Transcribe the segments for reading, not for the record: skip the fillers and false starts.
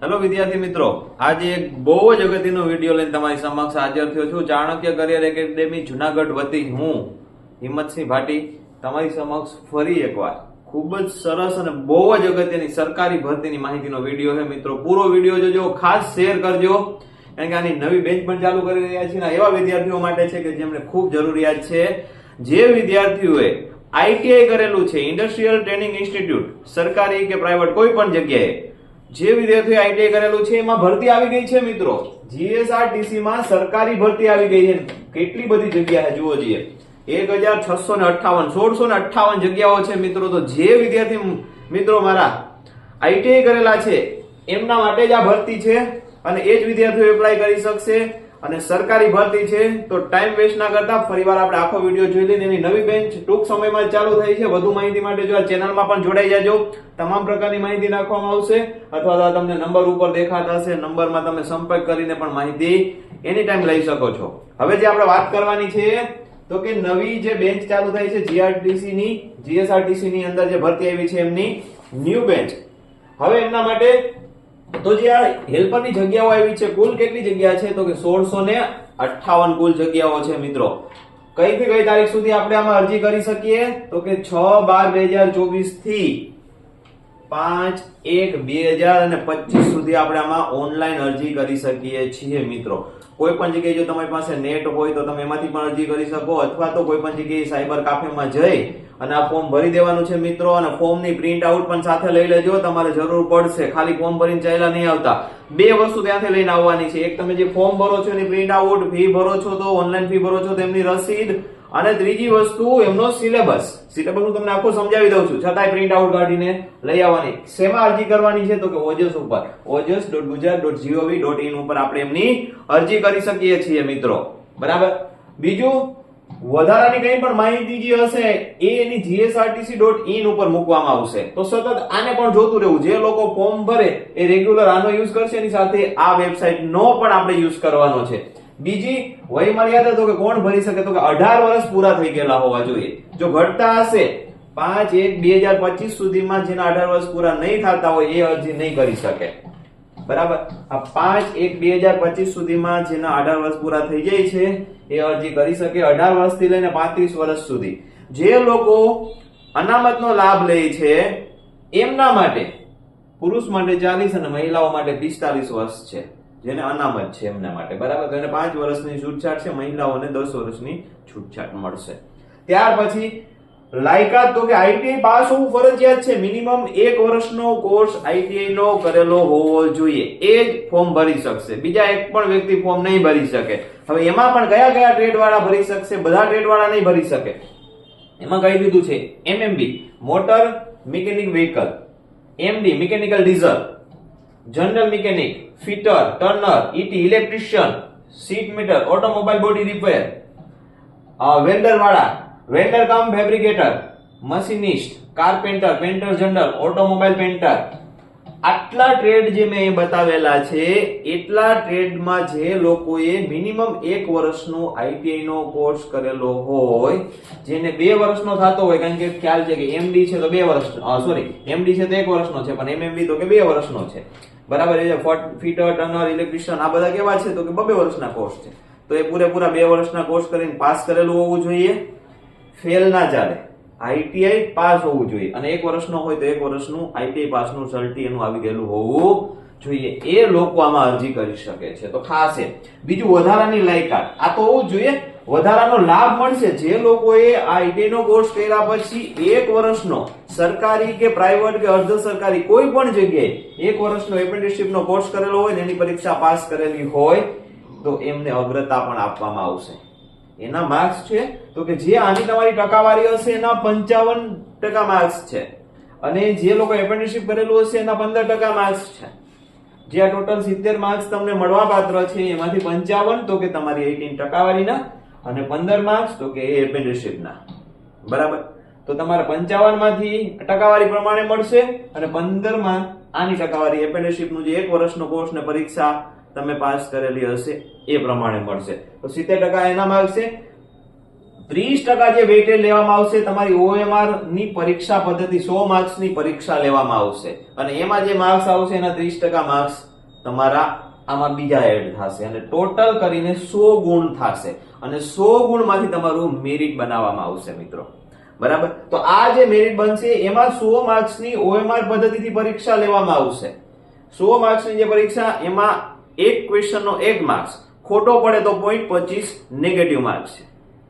Hello વિદ્યાર્થી મિત્રો, આજે એક બહુ જ અગત્યનો વિડીયો લઈને તમારી સમક્ષ હાજર થયો છું. ચાણક્ય કરિયર એકેડેમી જુનાગઢ વતી હું હિંમતસિંહ ભાટી તમારી સમક્ષ ફરી એકવાર ખૂબ જ સરસ અને બહુ જ અગત્યની સરકારી ભરતીની માહિતીનો વિડીયો છે. મિત્રો પૂરો વિડીયો જોજો, ખાસ શેર કરજો, કારણ કે આની નવી બેચ પણ ચાલુ કરી રહ્યા છીએ. એવા વિદ્યાર્થીઓ માટે છે કે જેમને ખૂબ જરૂરિયાત છે. જે વિદ્યાર્થીઓએ આઈટીઆઈ કરેલું છે, ઇન્ડસ્ટ્રીયલ ટ્રેનિંગ ઇન્સ્ટિટ્યૂટ, સરકારી કે પ્રાઇવેટ કોઈ પણ જગ્યાએ જે વિદ્યાર્થીઓ આઈટીઆઈ કરેલું છે એમાં ભરતી આવી ગઈ છે. મિત્રો જીએસઆરટીસી માં સરકારી ભરતી આવી ગઈ છે. કેટલી બધી જગ્યા જુઓ જોઈએ, 1658 1658 જગ્યાઓ છે મિત્રો. તો જે વિદ્યાર્થી મિત્રો મારા આઈટીઆઈ કરેલા છે એમના માટે જ આ ભરતી છે અને એ જ વિદ્યાર્થીઓ એપ્લાય કરી શકશે. અને સરકારી ભરતી છે તો ટાઈમ વેસ્ટ ના કરતા ફરીવાર આપણે આખો વિડીયો જોઈ લઈને એની નવી બેન્ચ ટૂંક સમયમાં ચાલુ થઈ છે. વધુ માહિતી માટે જો આ ચેનલમાં પણ જોડાઈ જાજો. તમામ પ્રકારની માહિતી નાખવામાં આવશે, અથવા તો તમને નંબર ઉપર દેખાતા હશે, નંબરમાં તમે સંપર્ક કરીને પણ માહિતી એની ટાઈમ લઈ શકો છો. હવે જે આપણે વાત કરવાની છે તો કે નવી જે બેન્ચ ચાલુ થઈ છે જીએસઆરટીસી ની અંદર જે ભરતી આવી છે એમની ન્યૂ બેન્ચ. હવે એમના માટે તો જે આ હેલ્પરની જગ્યાઓ આવી છે, કુલ કેટલી જગ્યા છે તો કે 1658 કુલ જગ્યાઓ છે. મિત્રો કઈ થી કઈ તારીખ સુધી આપણે આમાં અરજી કરી શકીએ તો કે 6/12/2024 થી 5/1/2025 સુધી આપણે આમાં ઓનલાઈન અરજી કરી શકીએ છીએ. મિત્રો કોઈ પણ જગ્યાએ જો તમારી પાસે નેટ હોય તો તમે એમાંથી પણ અરજી કરી શકો, અથવા તો કોઈ પણ જગ્યાએ સાયબર કાફેમાં જઈ અને આ ફોર્મ ભરી દેવાનું છે મિત્રો. અને ફોર્મની પ્રિન્ટ આઉટ પણ સાથે લઈ લેજો, તમારે જરૂર પડશે. ખાલી ફોર્મ ભરીને ચાલ્યા નહીં આવતા. બે વસ્તુ ત્યાંથી લઈને આવવાની છે. એક તમે જે ફોર્મ ભરો છો એની પ્રિન્ટ આઉટ, ફી ભરો છો તો ઓનલાઈન ફી ભરો છો તો એમની રસીદ, અને ત્રીજી વસ્તુ એમનો સિલેબસ હું તમને આખું સમજાવી દઉં છું, છતાંય પ્રિન્ટ આઉટ કાઢીને લઈ આવવાની. શેમાં અરજી કરવાની છે તો કે ઓજસ ઉપર, ojas.gujarat.gov.in ઉપર આપણે એમની અરજી કરી શકીએ છીએ મિત્રો. બરાબર. બીજું વધારાની કઈ પણ માહિતી જે હશે એ એની gsrtc.in ઉપર મૂકવામાં આવશે. તો સતત આને પણ જોતું રહેવું. જે લોકો ફોર્મ ભરે એ રેગ્યુલર આનો યુઝ કરશે, એની સાથે આ વેબસાઇટ નો પણ આપણે યુઝ કરવાનો છે. બીજી વય મર્યાદા તો કે કોણ ભરી શકે તો કે 18 વર્ષ પૂરા થઈ ગયેલા હોવા જોઈએ. જો ઘટતા હશે 5/1/2025 સુધીમાં જેના 18 વર્ષ પૂરા નહીં થતા હોય એ અરજી નહીં કરી શકે. બરાબર. આ 5/1/2025 સુધીમાં જેના 18 વર્ષ પૂરા થઈ જાય છે એ અરજી કરી શકે. 18 વર્ષથી લઈને 35 વર્ષ સુધી જે લોકો અનામતનો લાભ લે છે એમના માટે, પુરુષ માટે 40 અને મહિલાઓ માટે 45 વર્ષ છે જેને અનામત છે એમના માટે. બરાબર. તો એને 5 વર્ષની છૂટછાટ છે, મહિલાઓને 10 વર્ષની છૂટછાટ મળશે. ત્યાર પછી લાયકાત તો કે આઈટીઆઈ પાસ હોવું ફરજિયાત છે. મિનિમમ 1 વર્ષનો કોર્સ આઈટીઆઈ નો કરેલો હોવો જોઈએ, એ જ ફોર્મ ભરી શકશે. બીજા એક પણ વ્યક્તિ ફોર્મ નહીં ભરી શકે. હવે એમાં પણ કયા કયા ટ્રેડ વાળા ભરી શકશે? બધા ટ્રેડ વાળા નહીં ભરી શકે. એમાં કહી દીધું છે MMB motor mechanic vehicle, MD mechanical diesel, general mechanic, fitter, turner, ET electrician, sheet metal, automobile body repair, welder વાળા, welder cum fabricator, machinist, carpenter, painter general, automobile painter. આટલા ટ્રેડ જે મેં બતાવેલા છે એટલા ટ્રેડમાં જે લોકોએ મિનિમમ 1 વર્ષનો આઈટીઆઈ નો કોર્સ કરેલો હોય, જેને 2 વર્ષનો થતો હોય, કારણ કે ખ્યાલ છે કે એમડી છે તો 2 વર્ષનો, એમડી છે તો 1 વર્ષનો છે, પણ એમએમબી તો કે 2 વર્ષનો છે. બરાબર. એ ફિટર, ટર્નર, ઇલેક્ટ્રિશિયન આ બધા કેવા છે તો કે 2 વર્ષના કોર્સ છે. તો એ પૂરેપૂરા 2 વર્ષના કોર્સ કરીને પાસ કરેલું હોવું જોઈએ. ફેલ ના ચાલે, આઈટીઆઈ પાસ હોવું જોઈએ. અને 1 વર્ષનો હોય તો 1 વર્ષનું આઈટીઆઈ પાસનું સર્ટી એનું આવી ગયેલું હોવું જોઈએ. એ લોકો આમાં અરજી કરી શકે છે. તો ખાસ છે. બીજું વધારાની લાયકાત, આ તો હોવું જોઈએ. વધારાનો લાભ મળશે જે લોકોએ આઈટીઆઈ નો કોર્સ કર્યા પછી 1 વર્ષનો સરકારી કે પ્રાઇવેટ કે અર્ધ સરકારી કોઈ પણ જગ્યાએ 1 વર્ષનો એપ્રેન્ટિસશિપ નો કોર્સ કરેલો હોય ને એની પરીક્ષા પાસ કરેલી હોય તો એમને અગ્રતા પણ આપવામાં આવશે. એના માર્ક્સ છે તો કે જે આની તમારી ટકાવારી હશે એના 55% માર્ક્સ છે, અને જે લોકો એપ્રેન્ટિસશિપ કરેલું હશે એના 15% માર્ક્સ છે. જે આ ટોટલ 70 માર્ક્સ તમને મળવા પાત્ર છે એમાંથી 55 તો કે તમારી 18 ટકાવારીના અને 15 માર્ક્સ તો કે એપ્રેન્ટિસશિપના. બરાબર. તો તમારા 55 માંથી ટકાવારી પ્રમાણે મળશે અને 15 માં આની ટકાવારી એપ્રેન્ટિસશિપનું જે 1 વર્ષનો કોર્સ ને પરીક્ષા તમે પાસ કરેલી હશે એ પ્રમાણે મળશે. તો 70% એના માર્ક્સ છે. 30% જે વેઇટેજ લેવામાં આવશે તમારી OMR ની પરીક્ષા પદ્ધતિ 100 માર્ક્સની પરીક્ષા લેવામાં આવશે અને એમાં જે માર્ક્સ આવશે એના 30% માર્ક્સ તમારા આમાં બીજા એડ થશે અને ટોટલ કરીને 100 ગુણ થશે અને 100 ગુણમાંથી તમારું મેરિટ બનાવવામાં આવશે મિત્રો. બરાબર, તો આ જે મેરિટ બનશે એમાં 100 માર્ક્સની OMR પદ્ધતિથી પરીક્ષા લેવામાં આવશે. 100 માર્ક્સની જે પરીક્ષા એમાં એક ક્વેશ્ચનનો 1 માર્ક્સ, ખોટો પડે તો 0.25 નેગેટિવ માર્ક્સ છે.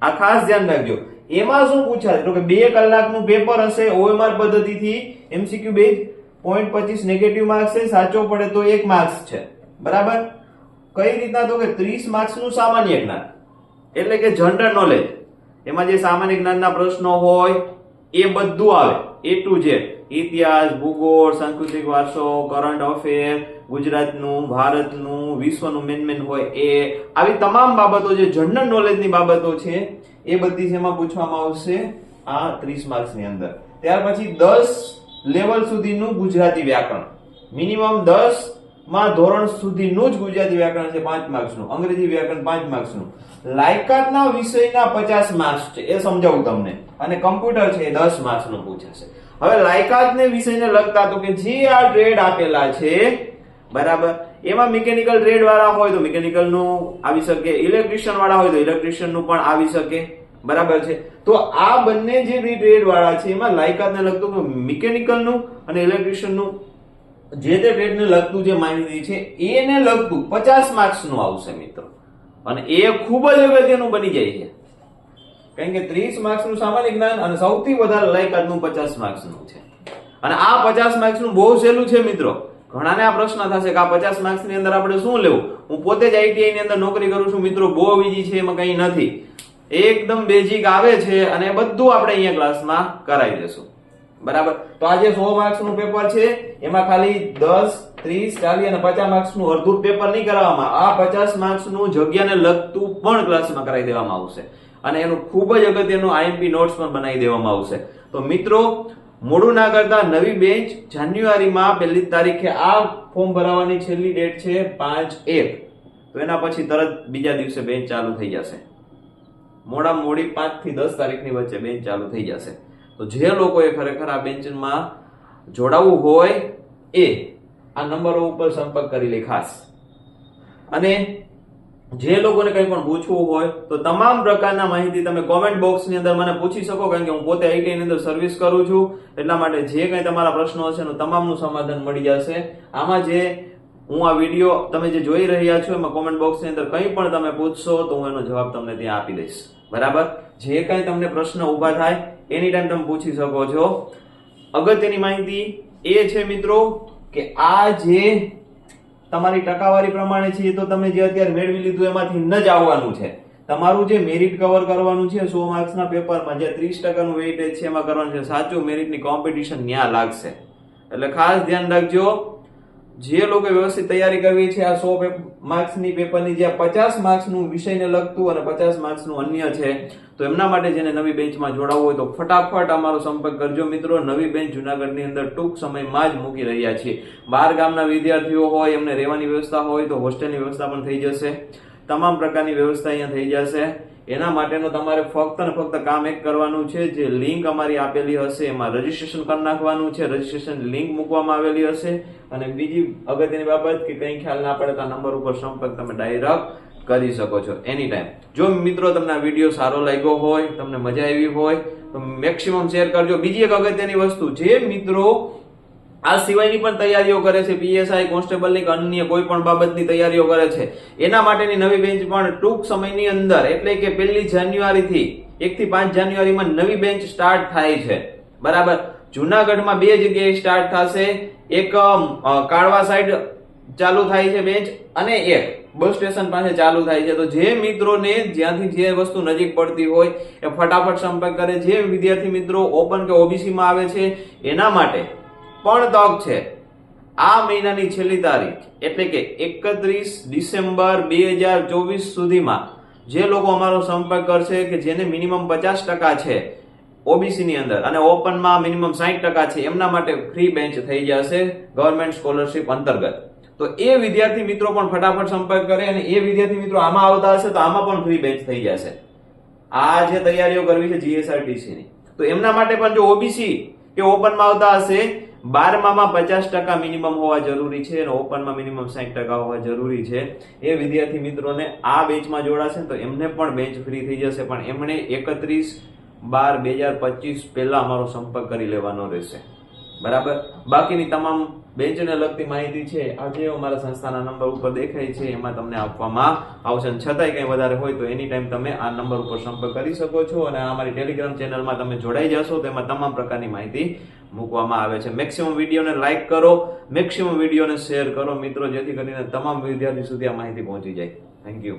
આ ખાસ ધ્યાન રાખજો. એમાં શું પૂછાય તો કે 2 કલાકનું પેપર હશે OMR પદ્ધતિથી, MCQ બેઝ, 0.25 નેગેટિવ માર્ક્સ છે, સાચો પડે તો 1 માર્ક્સ છે. બરાબર, કઈ રીતના તો કે 30 માર્ક્સનું સામાન્ય જ્ઞાન એટલે કે જનરલ નોલેજ, એમાં જે સામાન્ય જ્ઞાનના પ્રશ્નો હોય એ બધું આવે, A to Z, ઇતિહાસ, ભૂગોળ, સાંસ્કૃતિક વારસો, કરંટ અફેર, ગુજરાતનું, ભારતનું, વિશ્વનું મેન હોય એ, આવી તમામ બાબતો જે જનરલ નોલેજની બાબતો છે એ બધી એમાં પૂછવામાં આવશે આ 30 માર્ક્સની અંદર. ત્યાર પછી 10 લેવલ સુધીનું ગુજરાતી વ્યાકરણ, મિનિમમ 10 માં ધોરણ સુધીનું જ ગુજરાતી વ્યાકરણ છે 5 માર્ક્સનું, અંગ્રેજી વ્યાકરણ 5 માર્ક્સનું. લાયકાતના વિષયના 50 માર્ક્સ છે, એ સમજાવું તમને, અને કમ્પ્યુટર છે એ 10 માર્ક્સનું પૂછાશે. હવે લાયકાતને વિષયને લગતા તો કે જે આ ટ્રેડ આપેલા છે, બરાબર, એમાં મિકેનિકલ ટ્રેડ વાળા હોય તો મિકેનિકલ નું આવી શકે, ઇલેક્ટ્રિશિયન વાળા હોય તો ઇલેક્ટ્રિશિયન નું પણ આવી શકે. બરાબર છે, તો આ બંને જે ટ્રેડ વાળા છે એમાં લાયકાતને લગતું મિકેનિકલ નું અને ઇલેક્ટ્રિશિયન નું જે તે ટ્રેડને લગતું જે માહિતી છે એને લગતું 50 માર્ક્સનું આવશે મિત્રો, અને એ ખૂબ જ અગત્યનું બની જાય છે, કારણ કે 30 માર્ક્સનું સામાન્ય જ્ઞાન અને સૌથી વધારે લાયકાતનું 50 માર્ક્સનું છે. અને આ 50 માર્ક્સનું બહુ સહેલું છે મિત્રો. ઘણાને આ પ્રશ્ન થશે કે આ 50 માર્ક્સની અંદર આપણે શું લેવું? હું પોતે જ ITI ની અંદર નોકરી કરું છું મિત્રો, બહુ ઈઝી છે, એમાં કંઈ નથી, એકદમ બેઝિક આવે છે અને બધું આપણે અહીંયા ક્લાસમાં કરાવી દેશું. બરાબર, તો આ જે 100 માર્ક્સનું પેપર છે એમાં ખાલી 10, 30, 40 અને 50 માર્ક્સનું અડધું પેપર નહીં કરાવવામાં, આ 50 માર્ક્સનું જગ્યાને લગતું પણ ક્લાસમાં કરાવી દેવામાં આવશે અને એનું ખૂબ જ અગત્યનું IMP નોટ્સ પણ બનાવી દેવામાં આવશે. તો મિત્રો, મોડું ના કરતા નવી બેન્ચ જાન્યુઆરીમાં 1લી તારીખે આ ફોર્મ ભરાવાની છેલ્લી ડેટ છે 5/1, તો એના પછી તરત બીજા દિવસે બેન્ચ ચાલુ થઈ જશે. મોડામાં મોડી 5 થી 10 તારીખની વચ્ચે બેન્ચ ચાલુ થઈ જશે. તો જે લોકોએ ખરેખર આ બેન્ચમાં જોડાવવું હોય એ આ નંબરો ઉપર સંપર્ક કરી લે ખાસ. અને જે લોકોને કંઈ પણ પૂછવું હોય તો તમામ પ્રકારના માહિતી તમે કોમેન્ટ બોક્સની અંદર મને પૂછી શકો, કારણ કે હું પોતે ITI ની અંદર સર્વિસ કરું છું, એટલા માટે જે કંઈ તમારા પ્રશ્નો હશે એનું તમામનું સમાધાન મળી જશે. આમાં જે હું આ વિડીયો તમે જે જોઈ રહ્યા છો એમાં કોમેન્ટ બોક્સની અંદર કંઈ પણ તમે પૂછશો તો હું એનો જવાબ તમને ત્યાં આપી દઈશ. બરાબર, જે કંઈ તમને પ્રશ્ન ઊભા થાય એની ટાઈમ તમે પૂછી શકો છો. અગત્યની માહિતી એ છે મિત્રો કે આ જે તમારી ટકાવારી પ્રમાણે છે તો તમે જે અત્યારે મેળવી લીધું એમાંથી ન જ આવવાનું છે. તમારું જે મેરિટ કવર કરવાનું છે 100 માર્ક્સના પેપરમાં, જે 30% વેઇટેજ છે એમાં કરવાનું છે. સાચું મેરિટની કોમ્પિટિશન ન્યા લાગશે, એટલે ખાસ ધ્યાન રાખજો. જે લોકો વ્યવસ્થિત તૈયારી કરવી છે આ 100 માર્ક્સની પેપરની, જે 50 માર્ક્સનું વિષયને લગતું અને 50 માર્ક્સનું અન્ય છે, તો એમના માટે જેને નવી બેન્ચમાં જોડાવવું હોય તો ફટાફટ અમારો સંપર્ક કરજો મિત્રો. નવી બેન્ચ જુનાગઢની અંદર ટૂંક સમયમાં જ મૂકી રહ્યા છીએ. 12 ગામના વિદ્યાર્થીઓ હોય, એમને રહેવાની વ્યવસ્થા હોય તો હોસ્ટેલની વ્યવસ્થા પણ થઈ જશે. તમામ પ્રકારની વ્યવસ્થા અહીંયા થઈ જશે. એના માટેનો તમારે ફક્ત ને ફક્ત કામ એક કરવાનું છે, જે લિંક અમારી આપેલી હશે એમાં રજીસ્ટ્રેશન કરી નાખવાનું છે. રજીસ્ટ્રેશન લિંક મૂકવામાં આવેલી હશે. અને બીજી અગત્યની બાબત કે કંઈ ખ્યાલ ના પડે તો આ નંબર ઉપર સંપર્ક તમે ડાયરેક્ટ કરી શકો છો એની ટાઈમ. જો મિત્રો તમને આ વિડીયો સારો લાગ્યો હોય, તમને મજા આવી હોય તો મેક્સિમમ શેર કરજો. બીજી એક અગત્યની વસ્તુ, જે મિત્રો આ સિવાયની પણ તૈયારીઓ કરે છે, PSI, કોન્સ્ટેબલની કે અન્ય કોઈ પણ બાબતની તૈયારીઓ કરે છે, એના માટેની નવી બેન્ચ પણ ટૂંક સમયની અંદર, એટલે કે 1 જાન્યુઆરીથી 1 થી 5 જાન્યુઆરીમાં નવી બેન્ચ સ્ટાર્ટ થાય છે. બરાબર, જુનાગઢમાં 2 જગ્યાએ સ્ટાર્ટ થશે. એક કાળવા સાઈડ ચાલુ થાય છે બેન્ચ અને એક બસ સ્ટેશન પાસે ચાલુ થાય છે. તો જે મિત્રોને જ્યાંથી જે વસ્તુ નજીક પડતી હોય એ ફટાફટ સંપર્ક કરે. જે વિદ્યાર્થી મિત્રો ઓપન કે OBC માં આવે છે એના માટે પણ તક છે. આ મહિનાની છેલ્લી તારીખ એટલે કે 31 ડિસેમ્બર 2024 સુધીમાં જે લોકો અમારો સંપર્ક કરશે કે જેને મિનિમમ 50% છે OBC ની અંદર અને ઓપનમાં મિનિમમ 60% છે, એમના માટે ફ્રી બેન્ચ થઈ જશે ગવર્મેન્ટ સ્કોલરશિપ અંતર્ગત. તો એ વિદ્યાર્થી મિત્રો પણ ફટાફટ સંપર્ક કરે અને એ વિદ્યાર્થી મિત્રો આમાં આવતા હશે તો આમાં પણ ફ્રી બેન્ચ થઈ જશે. આ જે તૈયારીઓ કરવી છે GSRTC ની, તો એમના માટે પણ જો OBC કે ઓપનમાં આવતા હશે 12માં 50% મિનિમમ હોવા જરૂરી છે અને ઓપનમાં મિનિમમ 60% હોવા જરૂરી છે. એ વિદ્યાર્થી મિત્રોને આ બેચમાં જોડાશે ને તો એમને પણ બેચ ફ્રી થઈ જશે, પણ એમણે 31/12/2025 પહેલા અમારો સંપર્ક કરી લેવાનો રહેશે. બરાબર. બાકીની તમામ બેંચને લગતી માહિતી છે આજે અમારા સંસ્થાના નંબર ઉપર દેખાય છે એમાં તમને આપવામાં આવશે. છતાંય કંઈ વધારે હોય તો એની ટાઈમ તમે આ નંબર ઉપર સંપર્ક કરી શકો છો અને અમારી ટેલિગ્રામ ચેનલમાં તમે જોડાઈ જશો તો એમાં તમામ પ્રકારની માહિતી મૂકવામાં આવે છે. મેક્સિમમ વિડીયોને લાઈક કરો, મેક્સિમમ વિડીયોને શેર કરો મિત્રો, જેથી કરીને તમામ વિદ્યાર્થી સુધી આ માહિતી પહોંચી જાય. Thank you.